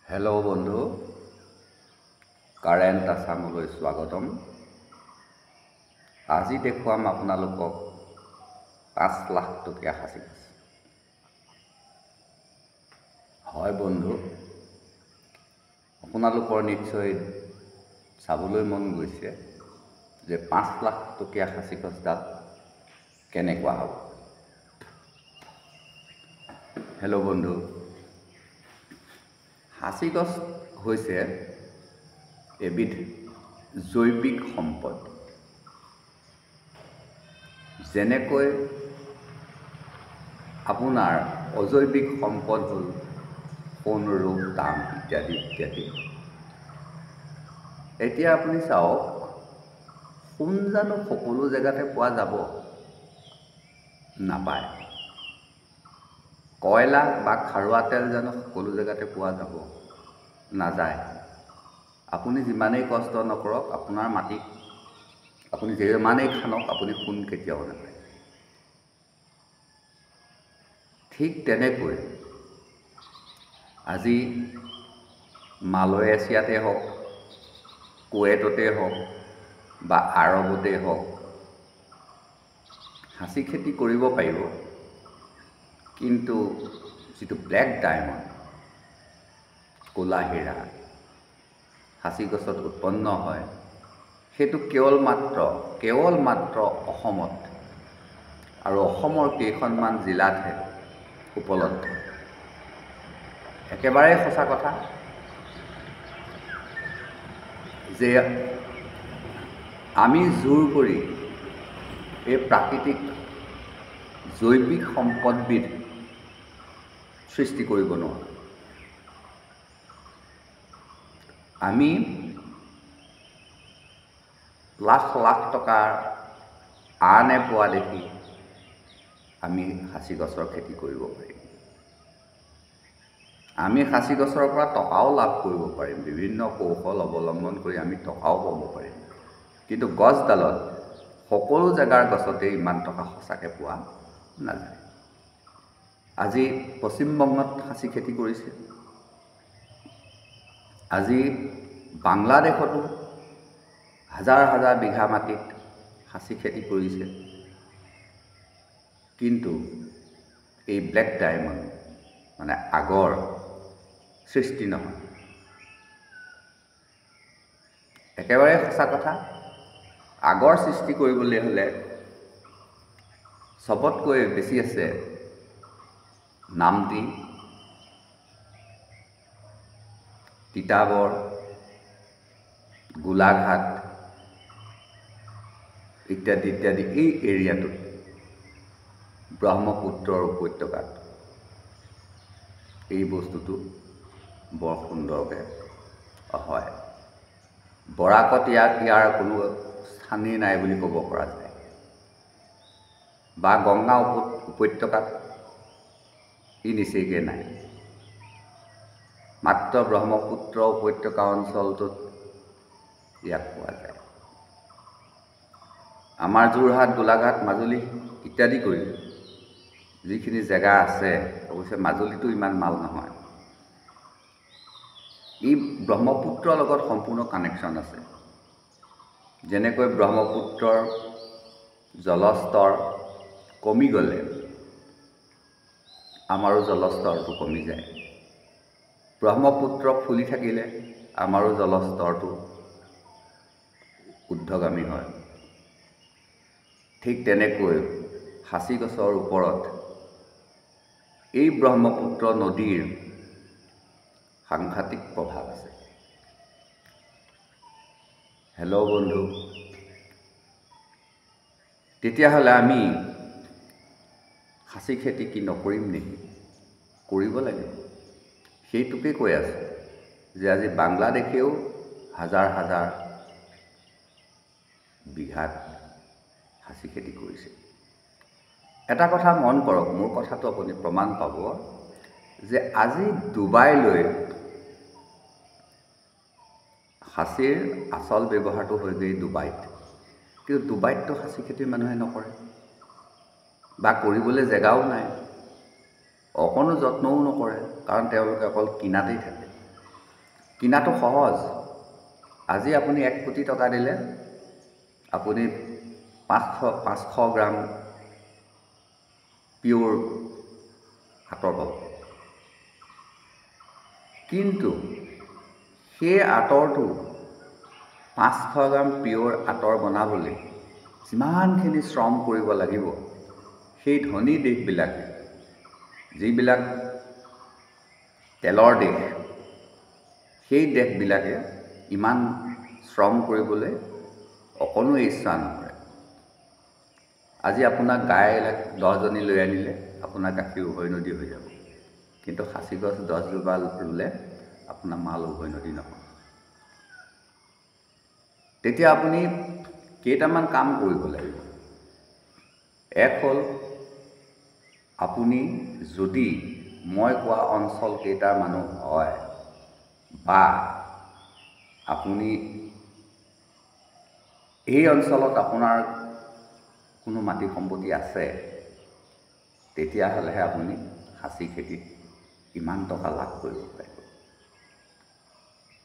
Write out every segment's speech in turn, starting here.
Hello' বন্ধু, current আছামলৈ স্বাগতম। আজি দেখুৱাম আপোনালোকক ৫ লাখ টকীয়া সাঁচি গছ। হয় বন্ধু, আপোনালোকৰ নিশ্চয় চাবলৈ মন গৈছে যে ৫ লাখ টকীয়া সাঁচি গছডাল কেনেকুৱা হ'ব। হেল্ল' বন্ধু, সাঁচি গছ হৈছে এবিধ জৈৱিক সম্পদ। যেনেকৈ আপোনাৰ অজৈৱিক সম্পদ হ'ল সোণ, ৰূপ, তাম ইত্যাদি ইত্যাদি। এতিয়া আপুনি চাওক, সোণ জানো সকলো জেগাতে পোৱা যাব? নাপায়। কয়লা বা খাৰুৱা তেল জানো সকলো জেগাতে পোৱা যাব? নাযায়। আপুনি যিমানেই কষ্ট নকৰক, আপোনাৰ মাটিত আপুনি যিমানেই খানক, আপুনি সোণ কেতিয়াও নাপায়। ঠিক তেনেকৈ আজি মালয়েছিয়াতে হওক, কুৱেইটতে হওক বা আৰবতে হওক সাঁচি খেতি কৰিব পাৰিব, কিন্তু যিটো ব্লেক ডায়মণ্ড, ক'লা হীৰা সাঁচি গছত উৎপন্ন হয়, সেইটো কেৱল মাত্ৰ অসমত আৰু অসমৰ কেইখনমান জিলাতহে উপলব্ধ। একেবাৰে সঁচা কথা যে আমি জোৰ কৰি এই প্ৰাকৃতিক জৈৱিক সম্পদবিধ সৃষ্টি কৰিব নোৱাৰোঁ। আমি লাখ লাখ টকাৰ আনে পোৱা দেখি আমি সাঁচি গছৰ খেতি কৰিব পাৰিম। আমি সাঁচি গছৰ পৰা টকাও লাভ কৰিব পাৰিম, বিভিন্ন কৌশল অৱলম্বন কৰি আমি টকাও পাব পাৰিম। কিন্তু গছডালত সকলো জেগাৰ গছতেই ইমান টকা সঁচাকৈ পোৱা নাযায়। আজি পশ্চিমবংগত সাঁচি খেতি কৰিছে, আজি বাংলাদেশতো হাজাৰ হাজাৰ বিঘা মাটিত সাঁচি খেতি কৰিছে। কিন্তু এই ব্লেক ডায়মণ্ড মানে আগৰ সৃষ্টি নহয়। একেবাৰে সঁচা কথা, আগৰ সৃষ্টি কৰিবলৈ হ'লে চবতকৈ বেছি আছে নামতি, তিতাবৰ, গোলাঘাট ইত্যাদি ইত্যাদি। এই এৰিয়াটোত ব্ৰহ্মপুত্ৰৰ উপত্যকাত এই বস্তুটো বৰ সুন্দৰকৈ হয়। বৰাকত ইয়াৰ কোনো স্থানেই নাই বুলি ক'ব পৰা যায়, বা গংগা উপত্যকাত ই নিচেইকৈ নাই। মাত্ৰ ব্ৰহ্মপুত্ৰ উপত্যকা অঞ্চলটোত ইয়াক পোৱা যায়। আমাৰ যোৰহাট, গোলাঘাট, মাজুলী ইত্যাদি কৰি যিখিনি জেগা আছে, অৱশ্যে মাজুলীটো ইমান মাল নহয়, ই ব্ৰহ্মপুত্ৰৰ লগত সম্পূৰ্ণ কানেকশ্যন আছে। যেনেকৈ ব্ৰহ্মপুত্ৰৰ জলস্তৰ কমি গ'লে আমাৰো জলস্তৰটো কমি যায়, ব্ৰহ্মপুত্ৰ ফুলি থাকিলে আমাৰো জলস্তৰটো ঊৰ্ধ্বগামী হয়। ঠিক তেনেকৈ সাঁচি গছৰ ওপৰত এই ব্ৰহ্মপুত্ৰ নদীৰ সাংঘাতিক প্ৰভাৱ আছে। হেল্ল' বন্ধু, তেতিয়াহ'লে আমি সাঁচি খেতি কি নকৰিম নেকি? কৰিব লাগিব। সেইটোকে কৈ আছোঁ যে আজি বাংলাদেশেও হাজাৰ হাজাৰ বিঘাত সাঁচি খেতি কৰিছে। এটা কথা মন কৰক, মোৰ কথাটো আপুনি প্ৰমাণ পাব যে আজি ডুবাইলৈ সাঁচিৰ আচল ব্যৱহাৰটো হৈ গৈ ডুবাইত, কিন্তু ডুবাইততো সাঁচি খেতি মানুহে নকৰে বা কৰিবলৈ জেগাও নাই, অকণো যত্নও নকৰে, কাৰণ তেওঁলোকে অকল কিনাতেই থাকে। কিনাটো সহজ। আজি আপুনি 1 কোটি টকা দিলে আপুনি 500 গ্ৰাম পিয়ৰ আতৰ পাব। কিন্তু সেই আতৰটো 500 গ্ৰাম পিয়ৰ আতৰ বনাবলৈ যিমানখিনি শ্ৰম কৰিব লাগিব, সেই ধনী দেশবিলাকে, যিবিলাক তেলৰ দেশ, সেই দেশবিলাকে ইমান শ্ৰম কৰিবলৈ অকণো ইচ্ছা নকৰে। আজি আপোনাক গাই 10জনী লৈ আনিলে আপোনাৰ গাখীৰ উভৈনদী হৈ যাব, কিন্তু খাচী গছ 10জোপা ৰুলে আপোনাৰ মাল উভৈনদী নহয়। তেতিয়া আপুনি কেইটামান কাম কৰিব লাগিব। এক হ'ল, আপুনি যদি মই কোৱা অঞ্চল কেইটাৰ মানুহ হয় বা আপুনি এই অঞ্চলত আপোনাৰ কোনো মাটি সম্পত্তি আছে, তেতিয়াহ'লেহে আপুনি খাচী খেতিত ইমান টকা লাভ কৰিব পাৰিব।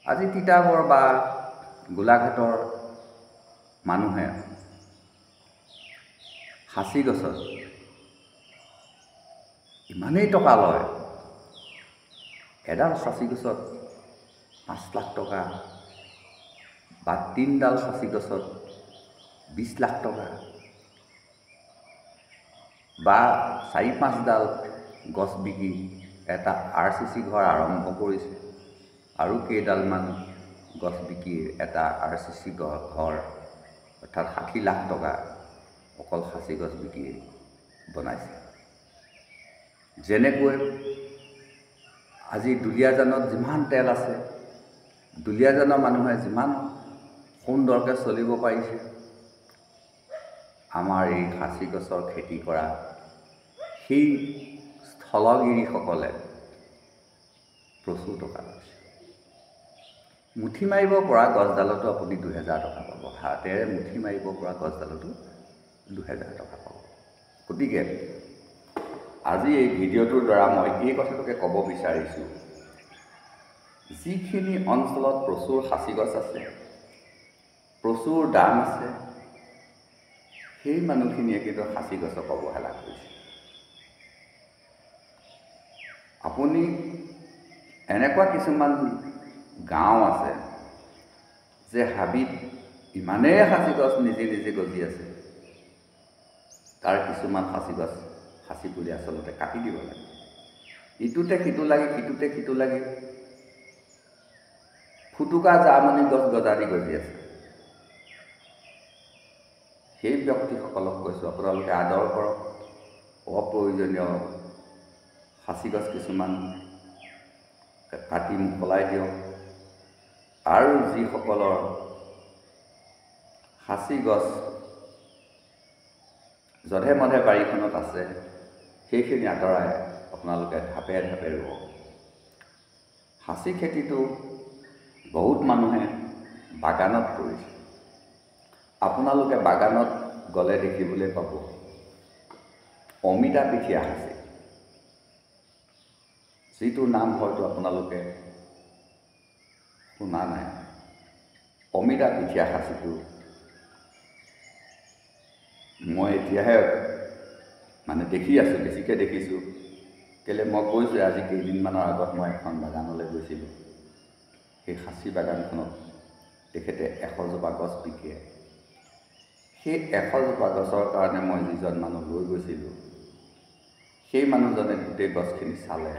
আজি তিতাবৰ বা গোলাঘাটৰ মানুহে খাচী গছত ইমানেই টকা লয়, এডাল খাচী গছত 5 লাখ টকা বা 3ডাল খাচী গছত 20 লাখ টকা বা 4-5ডাল গছ বিকি এটা RCC ঘৰ আৰম্ভ কৰিছে, আৰু কেইডালমান গছ বিকি এটা RCC ঘৰ অৰ্থাৎ 60 লাখ টকা অকল খাচী গছ বিকি বনাইছে। যেনেকৈ আজি দুলীয়াজানত যিমান তেল আছে, দুলীয়াজানৰ মানুহে যিমান সুন্দৰকৈ চলিব পাৰিছে, আমাৰ এই খাচী গছৰ খেতি কৰা সেই স্থলগিৰিসকলে প্ৰচুৰ টকা লৈছে। মুঠি মাৰিব পৰা গছডালতো আপুনি 2000 টকা পাব, হাতেৰে মুঠি মাৰিব পৰা গছডালতো 2000 টকা পাব। গতিকে আজি এই ভিডিঅ'টোৰ দ্বাৰা মই এই কথাটোকে ক'ব বিচাৰিছোঁ, যিখিনি অঞ্চলত প্ৰচুৰ খাচী গছ আছে, প্ৰচুৰ দাম আছে, সেই মানুহখিনিয়ে কিন্তু খাচী গছক অৱহেলা কৰিছে। আপুনি এনেকুৱা কিছুমান গাঁও আছে যে হাবিত ইমানেই খাচী গছ নিজে নিজে গজি আছে, তাৰ কিছুমান খাচী গছ, খাচী পুলি আচলতে কাটি দিব লাগে। ইটোতে সিটো লাগে, সিটোতে সিটো লাগে, ফুটুকা জাৰ্মানী গছ গজালি গজি আছে। সেই ব্যক্তিসকলক কৈছোঁ, আপোনালোকে আদৰ কৰক, অপ্ৰয়োজনীয় খাচী গছ কিছুমান কাটি মুকলাই দিয়ক, আৰু যিসকলৰ খাচী গছ যধে মধে বাৰীখনত আছে, সেইখিনি আঁতৰাই আপোনালোকে ধাপে ধাপে ৰুব। খাচী খেতিটো বহুত মানুহে বাগানত কৰিছে। আপোনালোকে বাগানত গ'লে দেখিবলৈ পাব অমিতা পিঠিয়া খাচী, যিটোৰ নাম হয়তো আপোনালোকে শুনা নাই। অমিতা পিঠিয়া খাচীটো মই এতিয়াহে দেখি আছোঁ, বেছিকৈ দেখিছোঁ। কেলৈ মই কৈছোঁ, আজি কেইদিনমানৰ আগত মই এখন বাগানলৈ গৈছিলোঁ। সেই খাচী বাগানখনত তেখেতে 100জোপা গছ বিকে। সেই 100জোপা গছৰ কাৰণে মই যিজন মানুহ লৈ গৈছিলোঁ, সেই মানুহজনে গোটেই গছখিনি চালে,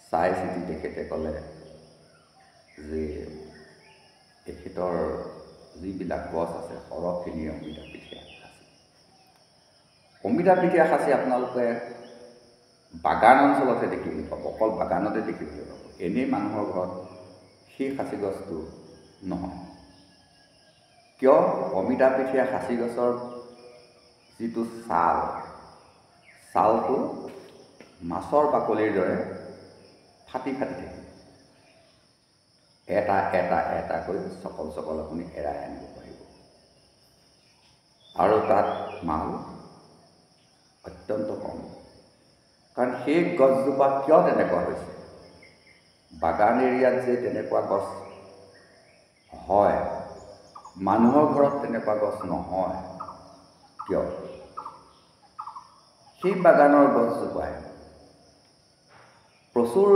চাই চিতি তেখেতে ক'লে যে তেখেতৰ যিবিলাক গছ আছে সৰহখিনি অমিতা পিঠিয়া খাচী। অমিতা পিঠিয়া খাচী আপোনালোকে বাগান অঞ্চলতহে দেখিবলৈ পাব, অকল বাগানতে দেখিবলৈ পাব। এনেই মানুহৰ ঘৰত সেই খাচী গছটো নহয়। কিয়? অমিতা পিঠিয়া খাচী গছৰ যিটো ছালটো মাছৰ বাকলিৰ দৰে ফাটি ফাটি থাকে। এটা এটা এটাকৈ চকল চকল আপুনি এৰাই আনিব পাৰিব, আৰু তাত মাল অত্যন্ত কম। কাৰণ সেই গছজোপা কিয় তেনেকুৱা হৈছে? বাগান এৰিয়াত যে তেনেকুৱা গছ হয়, মানুহৰ ঘৰত তেনেকুৱা গছ নহয় কিয়? সেই বাগানৰ গছজোপাই প্ৰচুৰ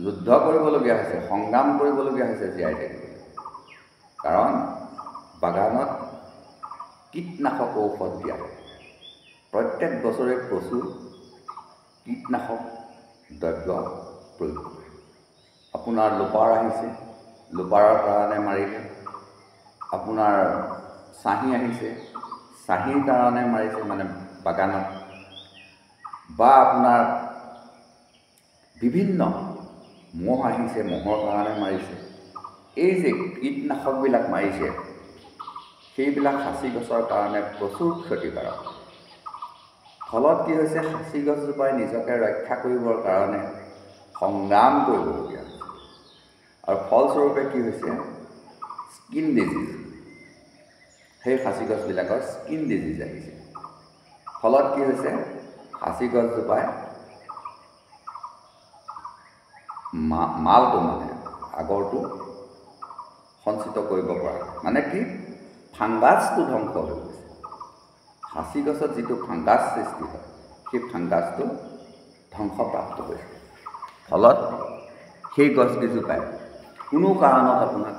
যুদ্ধ কৰিবলগীয়া হৈছে, সংগ্ৰাম কৰিবলগীয়া হৈছে জীয়াই থাকিবলৈ। কাৰণ বাগানত কীটনাশক ঔষধ দিয়া হয়। প্ৰত্যেক বছৰে প্ৰচুৰ কীটনাশক দ্ৰব্য প্ৰয়োগ কৰে। আপোনাৰ লোপাৰ আহিছে, লোপাৰৰ কাৰণে মাৰিলে। আপোনাৰ চাহী আহিছে, চাহীৰ কাৰণে মাৰিছে, মানে বাগানত। বা আপোনাৰ বিভিন্ন মহ আহিছে, মহৰ কাৰণে মাৰিছে। এই যে কীটনাশকবিলাক মাৰিছে, সেইবিলাক সাঁচি গছৰ কাৰণে প্ৰচুৰ ক্ষতিকাৰক। ফলত কি হৈছে, সাঁচি গছজোপাই নিজকে ৰক্ষা কৰিবৰ কাৰণে সংগ্ৰাম কৰিবলগীয়া হৈছে। আৰু ফলস্বৰূপে কি হৈছে, স্কিন ডিজিজ, সেই সাঁচি গছবিলাকৰ স্কিন ডিজিজ আহিছে। ফলত কি হৈছে, সাঁচি গছজোপাই মালটো মানে আগৰটো সঞ্চিত কৰিব পৰা, মানে কি ফাংগাছটো ধ্বংস হৈ গৈছে। সাঁচি গছত যিটো ফাংগাছ সৃষ্টি হয়, সেই ফাংগাছটো ধ্বংসপ্ৰাপ্ত হৈছে। ফলত সেই গছকেইজোপাই কোনো কাৰণত আপোনাক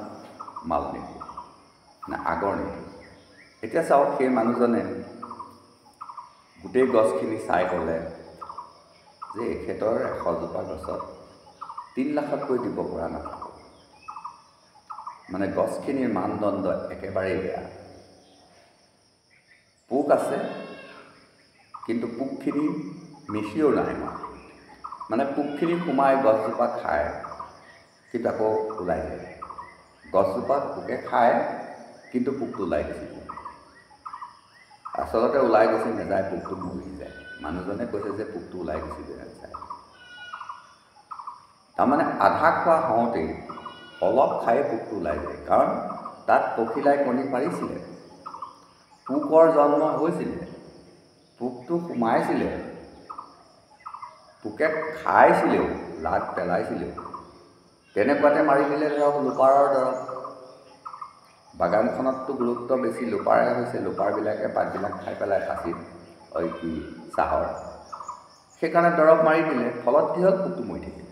মাল নিদিয়ে, মানে আগৰ নিদিয়ে। এতিয়া চাওক, সেই মানুহজনে গোটেই গছখিনি চাই ক'লে যে এখেতৰ 100জোপা গছত 3 লাখতকৈ দিব পৰা নাযাব। মানে গছখিনিৰ মানদণ্ড একেবাৰেই বেয়া। পোক আছে, কিন্তু পোকখিনি মিচিও নাই। মানে পোকখিনি সোমাই গছজোপা খায়, কিন্তু আকৌ ওলাই যায়। গছজোপা পোকে খায়, কিন্তু পোকটো ওলাই গুচি যায়। আচলতে ওলাই গুচি নাযায়, পোকটো মৰি যায়। মানুহজনে কৈছে যে পোকটো ওলাই গুচি যায়। তাৰমানে আধা খোৱা হওঁতেই অলপ খাই পোকটো ওলাই যায়। কাৰণ তাত পখিলাই কণী পাৰিছিলে, পোকৰ জন্ম হৈছিলে, পোকটো সোমাইছিলে, পোকে খাইছিলেও, লাগ পেলাইছিলেও। তেনেকুৱাতে মাৰি দিলে ধৰক লোপাৰৰ দৰৱ। বাগানখনততো গুৰুত্ব বেছি লোপাৰে হৈছে, লোপাৰবিলাকে পাতবিলাক খাই পেলাই সাঁচিত চাহৰ। সেইকাৰণে দৰৱ মাৰি দিলে, ফলত কি হ'ল, পোকটো মৰি থাকিল।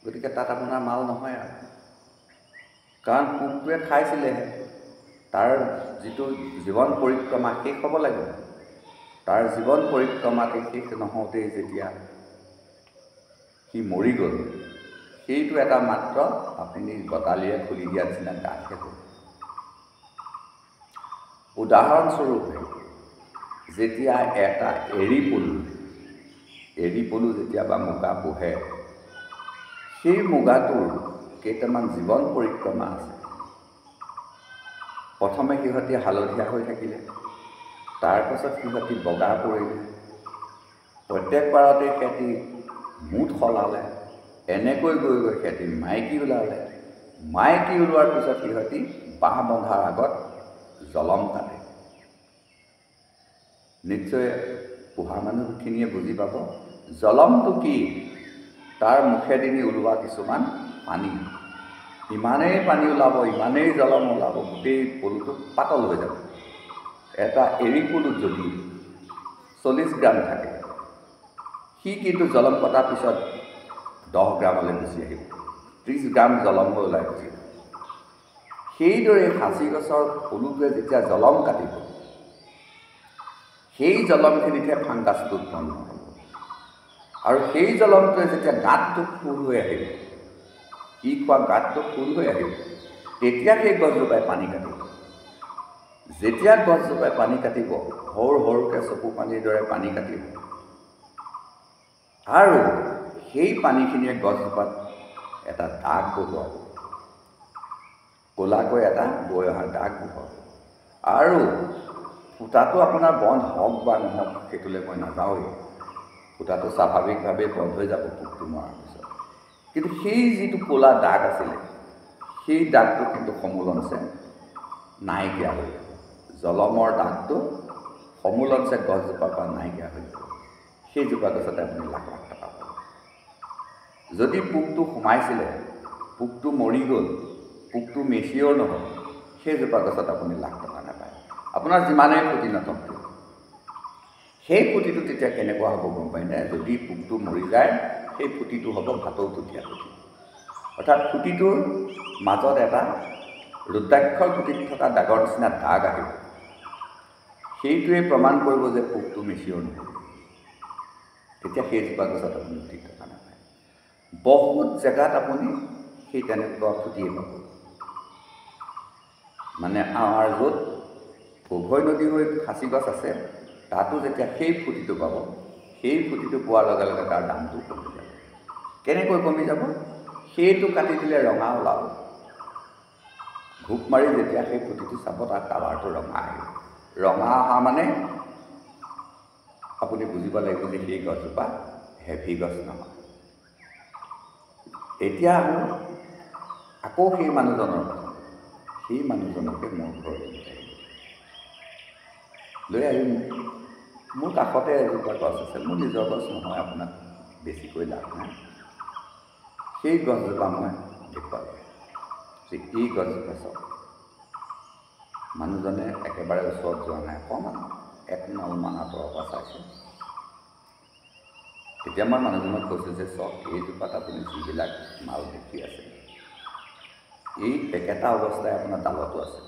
গতিকে তাত আপোনাৰ মাল নহয় আৰু, কাৰণ পোকটোৱে খাইছিলেহে। তাৰ যিটো জীৱন পৰিক্ৰমা শেষ হ'ব লাগিব। তাৰ জীৱন পৰিক্ৰমাটো শেষ নহওঁতেই যেতিয়া সি মৰি গ'ল, সেইটো এটা মাত্ৰ আপুনি গতালিৰে খুলি দিয়া নিচিনা গাঁতহে হ'ল। উদাহৰণস্বৰূপে, যেতিয়া এটা এৰী পলু যেতিয়া বা মুগা পোহে, সেই মুগাটোৰ কেইটামান জীৱন পৰিক্ৰমা আছে। প্ৰথমে সিহঁতি হালধীয়া হৈ থাকিলে, তাৰপাছত সিহঁতি বগা পৰিলে, প্ৰত্যেকবাৰতে সিহঁতি মুঠ সলালে, এনেকৈ গৈ গৈ সিহঁতি মাইকী ওলালে। মাইকী ওলোৱাৰ পিছত সিহঁতি বাঁহ বন্ধাৰ আগত জলম কাটে। নিশ্চয় পোহা মানুহখিনিয়ে বুজি পাব জলমটো কি। তাৰ মুখেদি ওলোৱা কিছুমান পানী, ইমানেই পানী ওলাব, ইমানেই জলম ওলাব, গোটেই পলুটো পাতল হৈ যাব। এটা এৰী পলুত যদি 40 গ্ৰাম থাকে, সি কিন্তু জলম কটাৰ পিছত 10 গ্ৰামলৈ গুচি আহিব, 30 গ্ৰাম জলম হৈ ওলাই গুচি আহিব। সেইদৰে সাঁচি গছৰ পলুটোৱে যেতিয়া জলম কাটিব, সেই জলমখিনিতহে ফাংগাছটো উৎপন্ন হ'ব। আৰু সেই জলমটোৱে যেতিয়া গাঁতটো ফুল হৈ আহিব, ই খোৱা গাঁতটো ফুল হৈ আহিব, তেতিয়া সেই গছজোপাই পানী কাটিব। যেতিয়া গছজোপাই পানী কাটিব, সৰু সৰুকৈ চকু পানীৰ দৰে পানী কাটিব, আৰু সেই পানীখিনিয়ে গছজোপাত এটা দাগ বহুৱাব, ক'লাকৈ এটা বৈ অহা দাগ বহুৱাব। আৰু ফুটাটো আপোনাৰ বন্ধ হওক বা নহওক, সেইটোলৈ মই নাযাওঁৱেই। ফুটাটো স্বাভাৱিকভাৱে বন্ধ হৈ যাব পোকটো মৰাৰ পিছত। কিন্তু সেই যিটো ক'লা দাগ আছিলে, সেই দাগটো কিন্তু সমূলঞ্চে নাইকিয়া হৈ যাব। জলমৰ দাগটো সমূলঞ্চে গছজোপাৰ পৰা নাইকিয়া হৈ যাব। সেইজোপা গছতে আপুনি লাখ লাখ টকা পাব। যদি পোকটো সোমাইছিলে, পোকটো মৰি গ'ল, পোকটো মেচিয়ৰ নহ'ল, সেইজোপা গছত আপুনি লাখ টকা নাপায়, আপোনাৰ যিমানেই ফুটি নথক কিয়। সেই ফুটিটো তেতিয়া কেনেকুৱা হ'ব গম পায়নে? যদি পোকটো মৰি যায়, সেই ফুটিটো হ'ব ভাটৌটুটীয়া ফুটি, অৰ্থাৎ ফুটিটোৰ মাজত এটা ৰুদ্ৰাক্ষৰ ফুটিত থকা দাগৰ নিচিনা দাগ আহিব। সেইটোৱে প্ৰমাণ কৰিব যে পোকটো মেচিয়ৰ নহ'ল। তেতিয়া সেইজোপা গছত আপুনি ফুটি থকা নাপায়। বহুত জেগাত আপুনি সেই তেনেকুৱা ফুটিয়ে পাব। মানে আমাৰ য'ত উভৈ নদী হৈ সাঁচি গছ আছে, তাতো যেতিয়া সেই ফুটিটো পাব, সেই ফুটিটো পোৱাৰ লগে লগে তাৰ দামটো কমি যাব। কেনেকৈ কমি যাব? সেইটো কাটি দিলে ৰঙা ওলাব। ঘূপ মাৰি যেতিয়া সেই ফুটিটো চাব, তাৰ কালাৰটো ৰঙা আহিব। ৰঙা অহা মানে আপুনি বুজিব লাগিব যে সেই গছজোপা হেভি গছ নহয়। এতিয়া আকৌ সেই মানুহজনৰ কথা, সেই মানুহজনকে মোৰ ঘৰলৈ লৈ আহি মোৰ কাষতে এজোপা গছ আছে, মোৰ নিজৰ গছ নহয়, আপোনাক বেছিকৈ লাভ নাই। সেই গছজোপা মই দেখুৱালোঁ যে এই গছজোপা চাওক। মানুহজনে একেবাৰে ওচৰত যোৱা নাই, অকণমান 1 নলমান আঁতৰৰ পৰা চাইছে। তেতিয়া মই মানুহজনক কৈছোঁ যে চাওক, এইজোপাত আপুনি যিবিলাক মাল দেখি আছে, এই একেটা অৱস্থাই আপোনাৰ ডালতো আছে।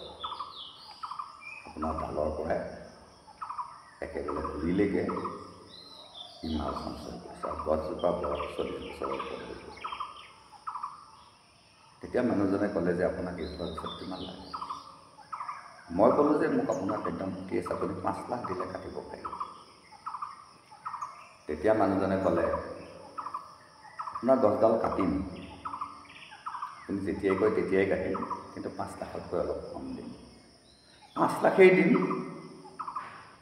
আপোনাৰ ডালৰ পৰাই একেবাৰে গুৰিলৈকে ই মাল সঞ্চয় কৰিছে, আৰু গছজোপা 40 বছৰৰ ওপৰত হৈ গৈছে। তেতিয়া মানুহজনে ক'লে যে আপোনাক এইজোপা গছত কিমান লাগে? মই ক'লোঁ যে মোক আপোনাক একদম কেছ, আপুনি 5 লাখ দিলে কাটিব পাৰিব। তেতিয়া মানুহজনে ক'লে, আপোনাৰ গছডাল কাটিম, আপুনি যেতিয়াই কয় তেতিয়াই কাটিম, কিন্তু 5 লাখতকৈ অলপ কম দিম। 5 লাখেই দিম,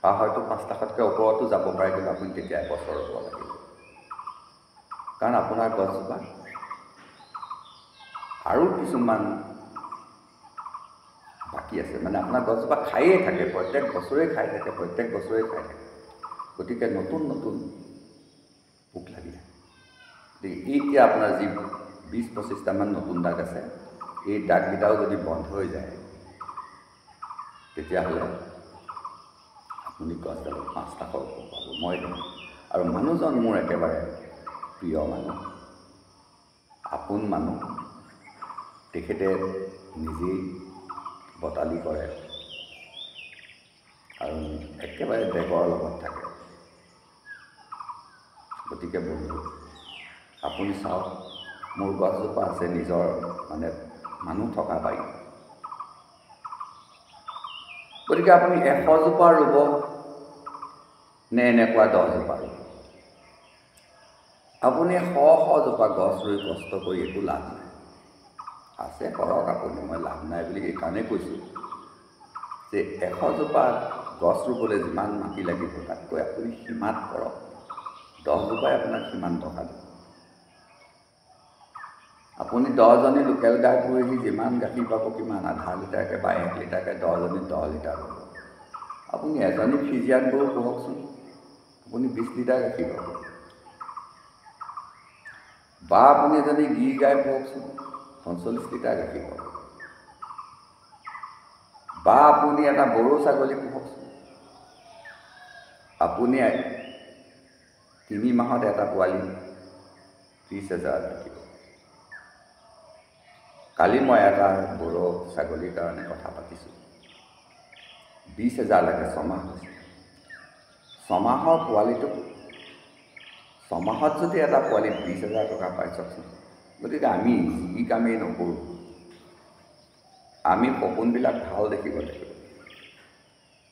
বা হয়তো 5 লাখতকৈ ওপৰতো যাব পাৰে, কিন্তু আপুনি তেতিয়া এবছৰ ৰ'ব লাগিব। কাৰণ আপোনাৰ গছজোপা আৰু কিছুমান বাকী আছে, মানে আপোনাৰ গছজোপা খায়েই থাকে, প্ৰত্যেক বছৰেই খাই থাকে, প্ৰত্যেক বছৰেই খাই থাকে। গতিকে নতুন নতুন পোক লাগি থাকে। গতিকে এতিয়া আপোনাৰ যি 20-25টামান নতুন দাগ আছে, এই দাগকেইটাও যদি বন্ধ হৈ যায়, তেতিয়াহ'লে আপুনি গছডালত 5 লাখৰ ওপৰ পাব, মই দিম। আৰু মানুহজন মোৰ একেবাৰে প্ৰিয় মানুহ, আপোন মানুহ। তেখেতে নিজেই বটালি কৰে আৰু একেবাৰে বেগৰ লগত থাকে। গতিকে বন্ধু, আপুনি চাওক, মোৰ গছজোপা আছে নিজৰ মানে মানুহ থকা বাৰী। গতিকে আপুনি 100 জোপা ৰুব নে এনেকুৱা 10 জোপা ৰুব? আপুনি 100 জোপা গছ ৰুই কষ্ট কৰি একো লাভ নাই। আছে কৰক আপুনি, মই লাভ নাই বুলি এইকাৰণেই কৈছোঁ যে 100 জোপা গছ ৰুবলৈ যিমান মাটি লাগিব, তাতকৈ আপুনি সীমাত কৰক। 10 জোপাই আপোনাক সিমান টকা দিব। আপুনি 10জনী লোকেল গাই পুহি যিমান গাখীৰ পাব, কিমান আধা লিটাৰকৈ বা 1 লিটাৰকৈ 10জনী 10 লিটাৰ পাব। আপুনি এজনী ফিজিয়ান গৰু পোহকচোন, আপুনি 20 লিটাৰ গাখীৰ পাব। বা আপুনি এজনী গিৰ গাই পোহকচোন, 45 লিটাৰ গাখীৰ পাব। বা আপুনি এটা বড়ো ছাগলী পোহকচোন, আপুনি 3 মাহত এটা পোৱালি 30,000 বিকিব। কালি মই এটা বড়ো ছাগলীৰ কাৰণে কথা পাতিছোঁ, 20,000 লাগে, 6 মাহ হৈছে। 6 মাহৰ পোৱালিটোক 6 মাহত যদি এটা পোৱালিত 20,000 টকা পাই চাওকচোন। গতিকে আমি যি কামেই নকৰোঁ, আমি সপোনবিলাক ভাল দেখিব লাগিব।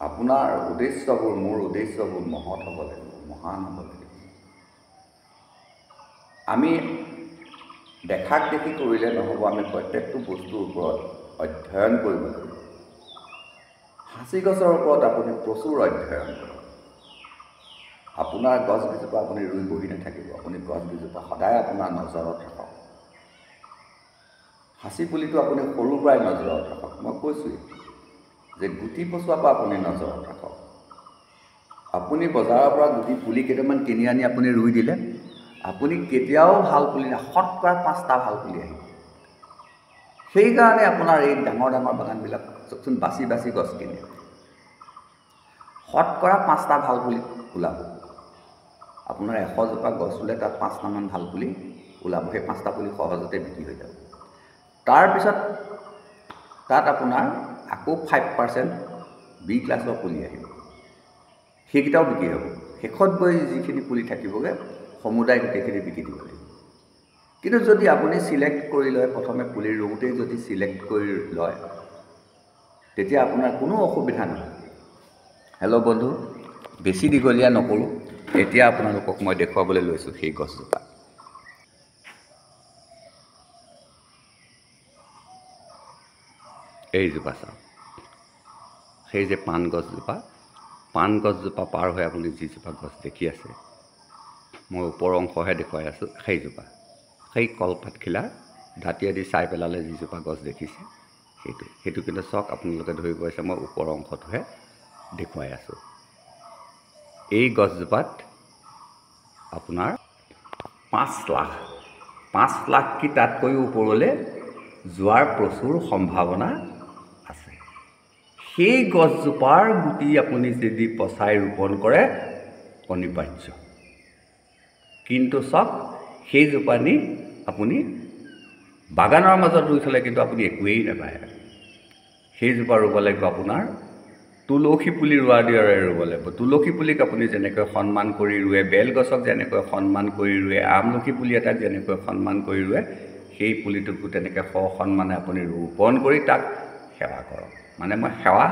আপোনাৰ উদ্দেশ্যবোৰ, মোৰ উদ্দেশ্যবোৰ মহৎ হ'ব লাগিব, মহান হ'ব লাগিব। আমি দেখাক দেখি কৰিলে নহ'ব, আমি প্ৰত্যেকটো বস্তুৰ ওপৰত অধ্যয়ন কৰিব লাগিব। সাঁচি গছৰ ওপৰত আপুনি প্ৰচুৰ অধ্যয়ন কৰক। আপোনাৰ গছকেইজোপা আপুনি ৰুই বহি নাথাকিব, আপুনি গছকেইজোপা সদায় আপোনাৰ নজৰত ৰাখক। সাঁচি পুলিটো আপুনি সৰুৰ পৰাই নজৰত ৰাখক। মই কৈছোঁৱেই যে গুটি পচোৱাৰ পৰা আপুনি নজৰত ৰাখক। আপুনি বজাৰৰ পৰা গুটি পুলি কেইটামান কিনি আনি আপুনি ৰুই দিলে, আপুনি কেতিয়াও ভাল পুলি না, শতকৰা 5টা ভাল পুলি আহিব। সেইকাৰণে আপোনাৰ এই ডাঙৰ ডাঙৰ বাগানবিলাক চকচোন বাছি বাছি গছ কিনে, শতকৰা 5টা ভাল পুলি ওলাব। আপোনাৰ 100 জোপা গছ ৰুলে তাত 5টামান ভাল পুলি ওলাব। সেই 5টা পুলি সহজতে বিক্ৰী হৈ যাব। তাৰপিছত তাত আপোনাৰ আকৌ 5% বি ক্লাছৰ পুলি আহিব, সেইকেইটাও বিক্ৰী হ'ব। শেষত গৈ যিখিনি পুলি থাকিবগৈ সমুদায় গোটেইখিনি বিক্ৰী দিব লাগিব। কিন্তু যদি আপুনি চিলেক্ট কৰি লয়, প্ৰথমে পুলি ৰুওঁতেই যদি চিলেক্ট কৰি লয়, তেতিয়া আপোনাৰ কোনো অসুবিধা নহয়। হেল্ল' বন্ধু, বেছি দীঘলীয়া নকৰোঁ, এতিয়া আপোনালোকক মই দেখুৱাবলৈ লৈছোঁ সেই গছজোপা। এইজোপা চাওক, সেই যে পাণ গছজোপা পাৰ হৈ আপুনি যিজোপা গছ দেখি আছে, মই ওপৰৰ অংশহে দেখুৱাই আছোঁ, সেইজোপা সেই কলপাতখিলাৰ দাঁতিয়েদি চাই পেলালে যিজোপা গছ দেখিছে সেইটো কিন্তু চাওক, আপোনালোকে ধৰিব পাৰিছে মই ওপৰৰ অংশটোহে দেখুৱাই আছোঁ। এই গছজোপাত আপোনাৰ 5 লাখ কি তাতকৈও ওপৰলৈ যোৱাৰ প্ৰচুৰ সম্ভাৱনা আছে। সেই গছজোপাৰ গুটি আপুনি যদি পচাই ৰোপণ কৰে অনিবাৰ্য। কিন্তু চাওক, সেইজোপা নি আপুনি বাগানৰ মাজত ৰুই থ'লে কিন্তু আপুনি একোৱেই নাপায়। সেইজোপা ৰুব লাগিব আপোনাৰ তুলসী পুলি ৰোৱাৰ দৰে ৰুব লাগিব। তুলসী পুলিক আপুনি যেনেকৈ সন্মান কৰি ৰুৱে, বেল গছক যেনেকৈ সন্মান কৰি ৰুৱে, আমলখি পুলি এটাক যেনেকৈ সন্মান কৰি ৰুৱে, সেই পুলিটোকো তেনেকৈ সসন্মানে আপুনি ৰোপণ কৰি তাক সেৱা কৰক। মানে মই সেৱা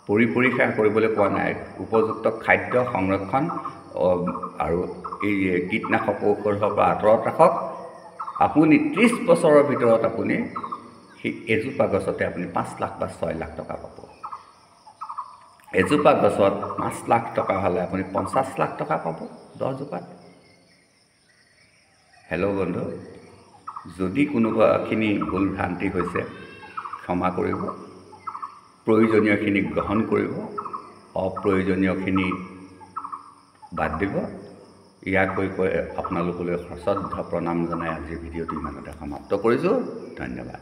পৰিপৰি সেৱা কৰিবলৈ কোৱা নাই, উপযুক্ত খাদ্য সংৰক্ষণ আৰু এই কীটনাশক ঔষধৰ পৰা আঁতৰত ৰাখক। আপুনি 30 বছৰৰ ভিতৰত আপুনি সেই এজোপা গছতে আপুনি 5 লাখ বা 6 লাখ টকা পাব। এজোপা গছত 5 লাখ টকা হ'লে আপুনি 50 লাখ টকা পাব 10 জোপাত। হেল্ল' বন্ধু, যদি কোনোবাখিনি ভুল ভ্ৰান্তি হৈছে ক্ষমা কৰিব, প্ৰয়োজনীয়খিনি গ্ৰহণ কৰিব, অপ্ৰয়োজনীয়খিনি বাদ দিব। ইয়াকৈ কৈ আপোনালোকলৈ সশ্ৰদ্ধ প্ৰণাম জনাই আজিৰ ভিডিঅ'টো ইমানতে সমাপ্ত কৰিছোঁ। ধন্যবাদ।